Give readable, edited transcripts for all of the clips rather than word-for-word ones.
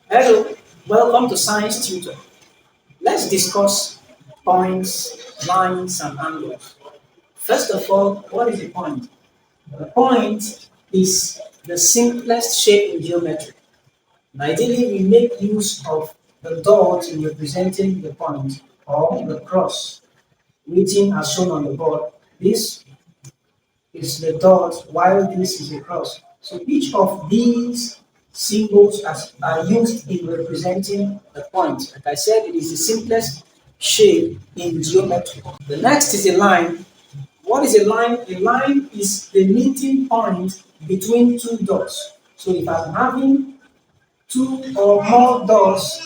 Hello, welcome to Science Tutor. Let's discuss points, lines, and angles. First of all, what is a point? A point is the simplest shape in geometry. And ideally, we make use of the dot in representing the point or the cross, written as shown on the board. This is the dot while this is a cross. So each of these symbols are used in representing the point. Like I said, it is the simplest shape in geometry. The next is a line. What is a line? A line is the meeting point between two dots. So if I'm having two or more dots,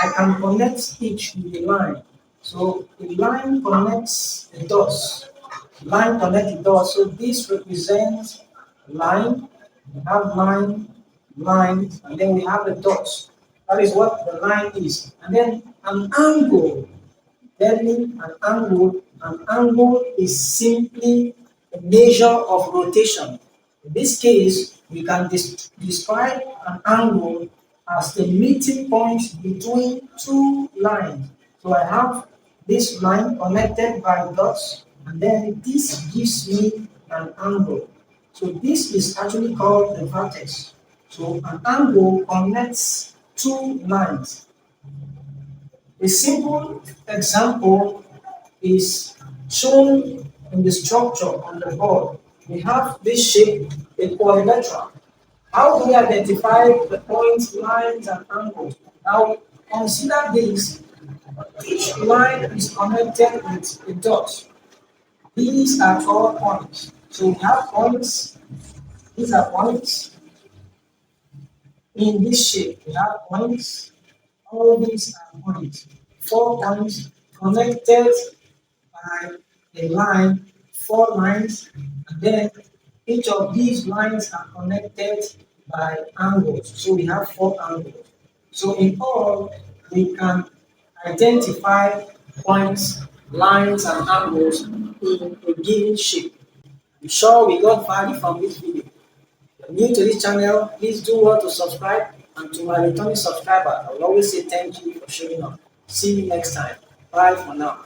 I can connect each with a line. So a line connects the dots. Line connects the dots. So this represents line. We have line, line, and then we have the dots. That is what the line is. And then an angle. Then an angle is simply a measure of rotation. In this case, we can describe an angle as the meeting point between two lines. So I have this line connected by dots, and then this gives me an angle. So this is actually called the vertex. So an angle connects two lines. A simple example is shown in the structure on the board. We have this shape, a quadrilateral. How do we identify the points, lines, and angles? Now, consider this. Each line is connected with a dot. These are all points. So we have points. These are points in this shape. We have points. All these are points. 4 points connected by a line, 4 lines, and then each of these lines are connected by angles. So we have 4 angles. So in all, we can identify points, lines, and angles in a given shape. I'm sure we got value from this video. If you're new to this channel, please do well to subscribe, and to my returning subscriber, I will always say thank you for showing up. See you next time. Bye for now.